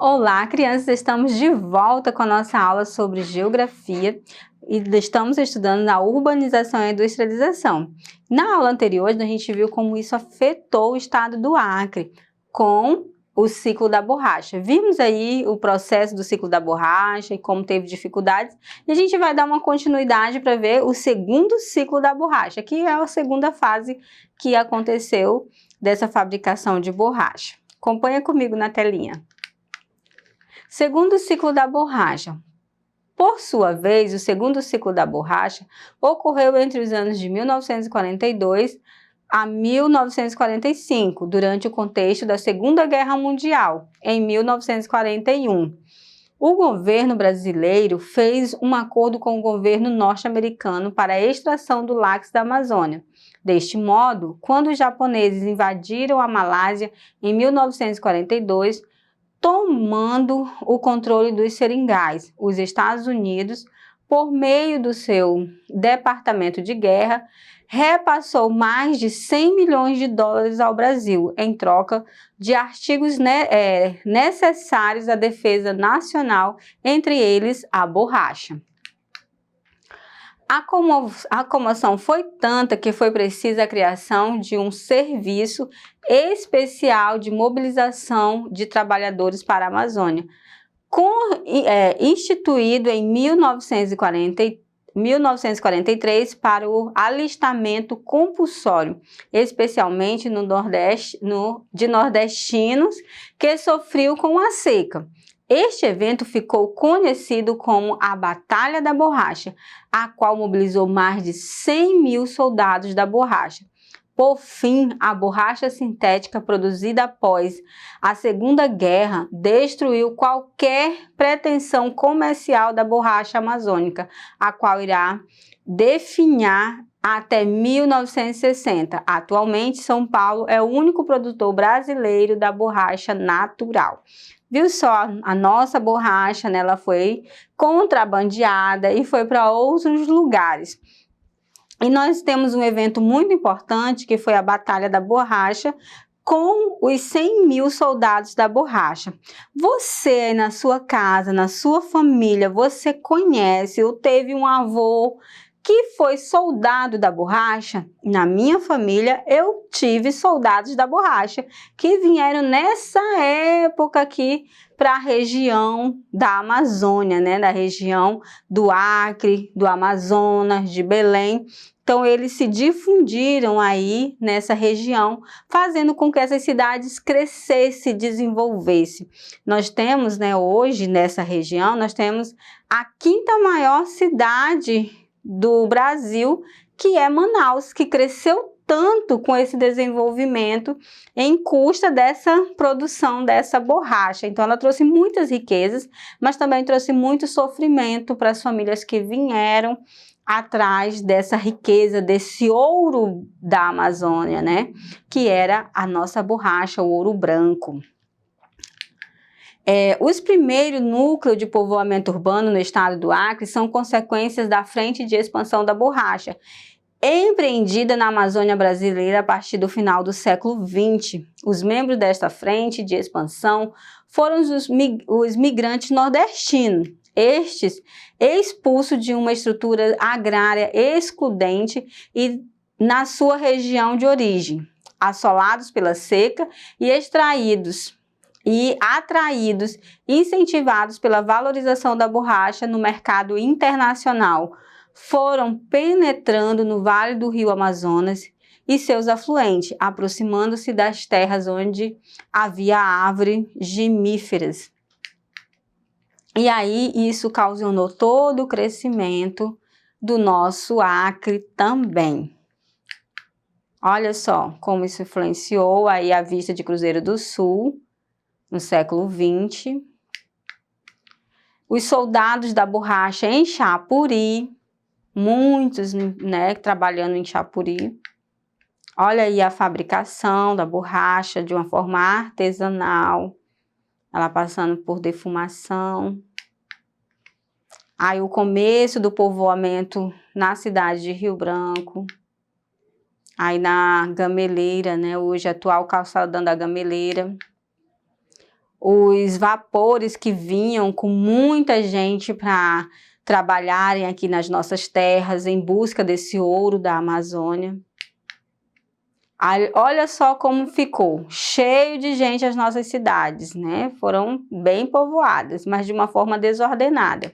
Olá, crianças! Estamos de volta com a nossa aula sobre geografia e estamos estudando a urbanização e a industrialização. Na aula anterior, a gente viu como isso afetou o estado do Acre com o ciclo da borracha. Vimos aí o processo do ciclo da borracha e como teve dificuldades. E a gente vai dar uma continuidade para ver o segundo ciclo da borracha, que é a segunda fase que aconteceu dessa fabricação de borracha. Acompanha comigo na telinha. Segundo ciclo da borracha. Por sua vez, o segundo ciclo da borracha ocorreu entre os anos de 1942 a 1945, durante o contexto da Segunda Guerra Mundial, em 1941. O governo brasileiro fez um acordo com o governo norte-americano para a extração do látex da Amazônia. Deste modo, quando os japoneses invadiram a Malásia em 1942, tomando o controle dos seringais, os Estados Unidos, por meio do seu Departamento de Guerra, repassou mais de 100 milhões de dólares ao Brasil, em troca de artigos necessários à defesa nacional, entre eles a borracha. A comoção foi tanta que foi precisa a criação de um serviço especial de mobilização de trabalhadores para a Amazônia, instituído em 1943 para o alistamento compulsório, especialmente de nordestinos que sofriam com a seca. Este evento ficou conhecido como a Batalha da Borracha, a qual mobilizou mais de 100 mil soldados da borracha. Por fim, a borracha sintética produzida após a Segunda Guerra destruiu qualquer pretensão comercial da borracha amazônica, a qual irá definhar até 1960. Atualmente, São Paulo é o único produtor brasileiro da borracha natural. Viu só, a nossa borracha, né, ela foi contrabandeada e foi para outros lugares. E nós temos um evento muito importante, que foi a Batalha da Borracha, com os 100 mil soldados da borracha. Você aí na sua casa, na sua família, você conhece ou teve um avô que foi soldado da borracha? Na minha família, eu tive soldados da borracha que vieram nessa época aqui para a região da Amazônia, né? Da região do Acre, do Amazonas, de Belém. Então, eles se difundiram aí nessa região, fazendo com que essas cidades crescessem, desenvolvessem. Nós temos, né, hoje, nessa região, nós temos a quinta maior cidade do Brasil, que é Manaus, que cresceu tanto com esse desenvolvimento em custa dessa produção dessa borracha. Então ela trouxe muitas riquezas, mas também trouxe muito sofrimento para as famílias que vieram atrás dessa riqueza, desse ouro da Amazônia, né? Que era a nossa borracha, o ouro branco. Os primeiros núcleos de povoamento urbano no estado do Acre são consequências da frente de expansão da borracha, empreendida na Amazônia brasileira a partir do final do século XX. Os membros desta frente de expansão foram os migrantes nordestinos, estes expulsos de uma estrutura agrária excludente e na sua região de origem, assolados pela seca e atraídos, incentivados pela valorização da borracha no mercado internacional, foram penetrando no Vale do Rio Amazonas e seus afluentes, aproximando-se das terras onde havia árvores gemíferas. E aí isso ocasionou todo o crescimento do nosso Acre também. Olha só como isso influenciou aí a vista de Cruzeiro do Sul, no século XX, os soldados da borracha em Chapuri, muitos, né, trabalhando em Chapuri. Olha aí a fabricação da borracha de uma forma artesanal, ela passando por defumação. Aí o começo do povoamento na cidade de Rio Branco. Aí na Gameleira, né, hoje atual calçadão da Gameleira. os vapores que vinham com muita gente para trabalharem aqui nas nossas terras em busca desse ouro da Amazônia. Olha só como ficou, cheio de gente as nossas cidades, né? Foram bem povoadas, mas de uma forma desordenada.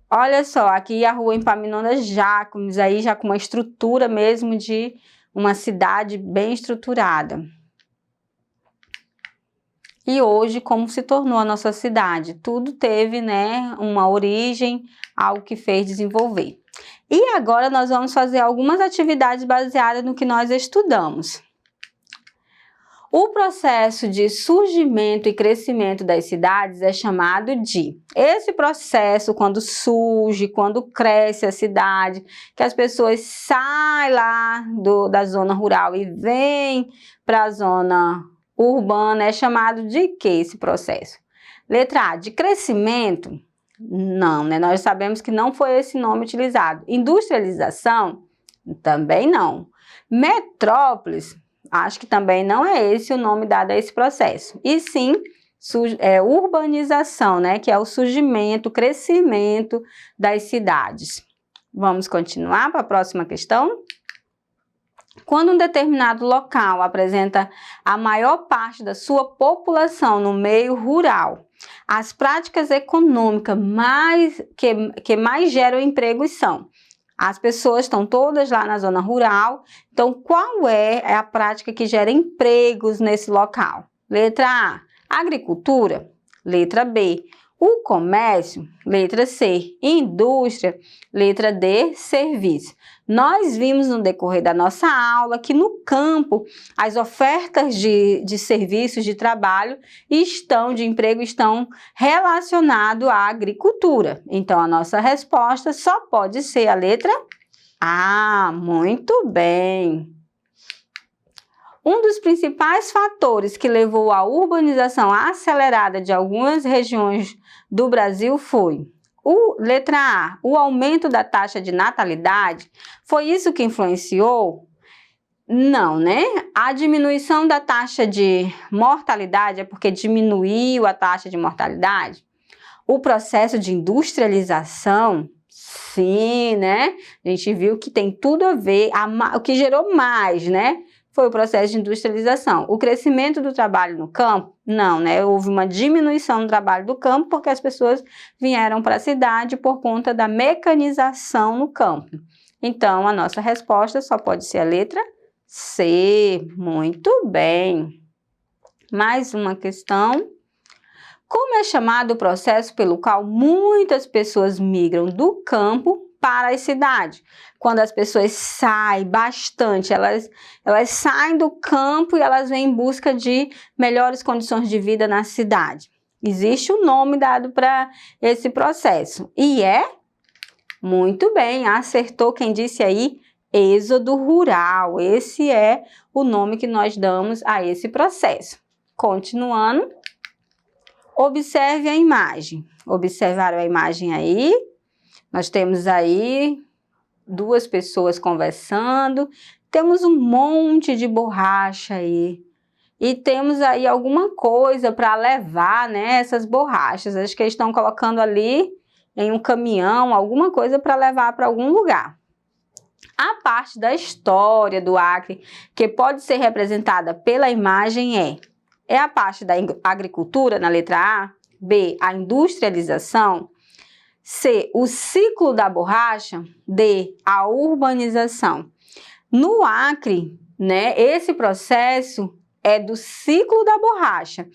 Olha só, aqui a rua Epaminondas Jacome, aí já com uma estrutura mesmo de uma cidade bem estruturada. E hoje, como se tornou a nossa cidade? Tudo teve, né, uma origem, algo que fez desenvolver. E agora nós vamos fazer algumas atividades baseadas no que nós estudamos. O processo de surgimento e crescimento das cidades é chamado de... Esse processo, quando surge, quando cresce a cidade, que as pessoas saem lá da zona rural e vêm para a zona urbana, é chamado de que esse processo? Letra A, de crescimento? Não, né? Nós sabemos que não foi esse nome utilizado. Industrialização? Também não. Metrópolis? Acho que também não é esse o nome dado a esse processo. E sim, urbanização, né? Que é o surgimento, o crescimento das cidades. Vamos continuar para a próxima questão? Quando um determinado local apresenta a maior parte da sua população no meio rural, as práticas econômicas que mais geram empregos são: as pessoas estão todas lá na zona rural, então qual é a prática que gera empregos nesse local? Letra A, agricultura. Letra B, o comércio. Letra C, indústria. Letra D, serviço. Nós vimos no decorrer da nossa aula que no campo as ofertas de serviços de trabalho de emprego estão relacionadas à agricultura. Então a nossa resposta só pode ser a letra A. Muito bem. Um dos principais fatores que levou à urbanização acelerada de algumas regiões do Brasil foi: letra A, o aumento da taxa de natalidade. Foi isso que influenciou? Não, né? A diminuição da taxa de mortalidade é porque diminuiu a taxa de mortalidade? O processo de industrialização? Sim, né? A gente viu que tem tudo a ver, o que gerou mais, né? Foi o processo de industrialização. O crescimento do trabalho no campo? Não, né? Houve uma diminuição do trabalho do campo porque as pessoas vieram para a cidade por conta da mecanização no campo. Então, a nossa resposta só pode ser a letra C. Muito bem. Mais uma questão. Como é chamado o processo pelo qual muitas pessoas migram do campo para a cidade? Quando as pessoas saem bastante, elas saem do campo e elas vêm em busca de melhores condições de vida na cidade. Existe um nome dado para esse processo e é, muito bem, acertou quem disse aí, êxodo rural. Esse é o nome que nós damos a esse processo. Continuando, observe a imagem. Observaram a imagem aí? Nós temos aí duas pessoas conversando, temos um monte de borracha aí e temos aí alguma coisa para levar, né, essas borrachas. Acho que eles estão colocando ali em um caminhão, alguma coisa para levar para algum lugar. A parte da história do Acre que pode ser representada pela imagem é a parte da agricultura, na letra A, B, a industrialização, C, o ciclo da borracha, D, a urbanização. No Acre, né, esse processo é do ciclo da borracha,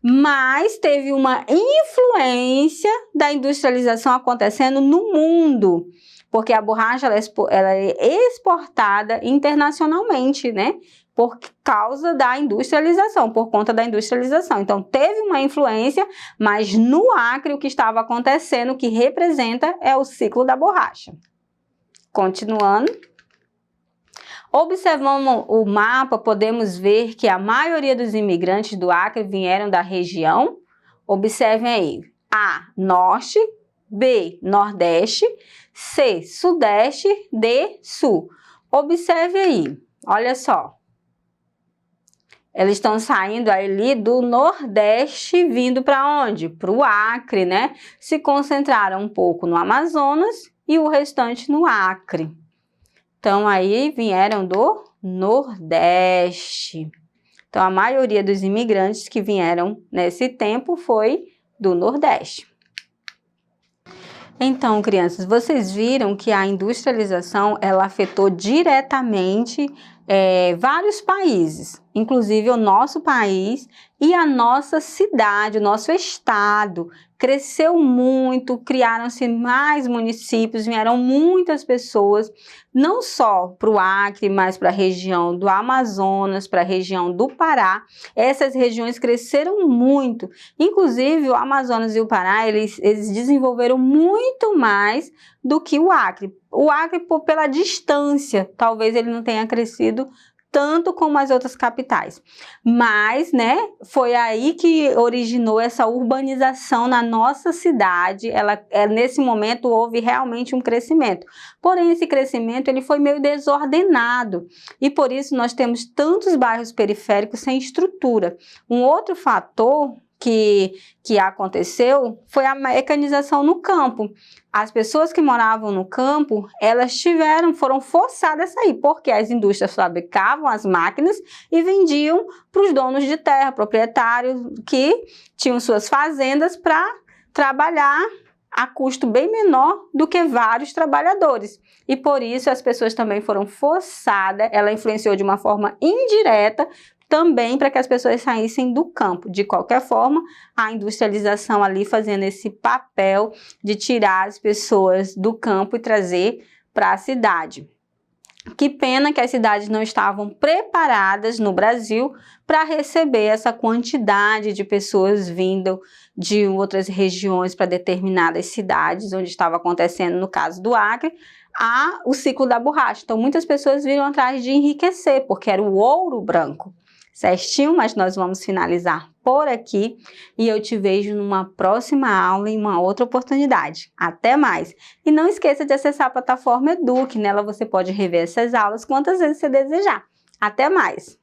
mas teve uma influência da industrialização acontecendo no mundo, porque a borracha ela é exportada internacionalmente, né? Por causa da industrialização, por conta da industrialização. Então, teve uma influência, mas no Acre o que estava acontecendo, o que representa é o ciclo da borracha. Continuando. Observando o mapa, podemos ver que a maioria dos imigrantes do Acre vieram da região. Observem aí. A, norte. B, nordeste. C, sudeste. D, sul. Observe aí. Olha só. Eles estão saindo ali do Nordeste, vindo para onde? Para o Acre, né? Se concentraram um pouco no Amazonas e o restante no Acre. Então, aí vieram do Nordeste. Então, a maioria dos imigrantes que vieram nesse tempo foi do Nordeste. Então, crianças, vocês viram que a industrialização, ela afetou diretamente vários países, inclusive o nosso país e a nossa cidade, o nosso estado. Cresceu muito, criaram-se mais municípios, vieram muitas pessoas, não só para o Acre, mas para a região do Amazonas, para a região do Pará. Essas regiões cresceram muito, inclusive o Amazonas e o Pará, eles desenvolveram muito mais do que o Acre. O Acre, pela distância, talvez ele não tenha crescido tanto como as outras capitais. Mas, né, foi aí que originou essa urbanização na nossa cidade. Nesse momento houve realmente um crescimento. Porém, esse crescimento ele foi meio desordenado e por isso nós temos tantos bairros periféricos sem estrutura. Um outro fator que aconteceu foi a mecanização no campo. As pessoas que moravam no campo, elas foram forçadas a sair, porque as indústrias fabricavam as máquinas e vendiam para os donos de terra, proprietários que tinham suas fazendas para trabalhar a custo bem menor do que vários trabalhadores. E por isso as pessoas também foram forçadas, ela influenciou de uma forma indireta, também para que as pessoas saíssem do campo. De qualquer forma, a industrialização ali fazendo esse papel de tirar as pessoas do campo e trazer para a cidade. Que pena que as cidades não estavam preparadas no Brasil para receber essa quantidade de pessoas vindo de outras regiões para determinadas cidades, onde estava acontecendo, no caso do Acre, o ciclo da borracha. Então, muitas pessoas viram atrás de enriquecer, porque era o ouro branco. Certinho, mas nós vamos finalizar por aqui e eu te vejo numa próxima aula em uma outra oportunidade. Até mais! E não esqueça de acessar a plataforma Edu, que nela você pode rever essas aulas quantas vezes você desejar. Até mais!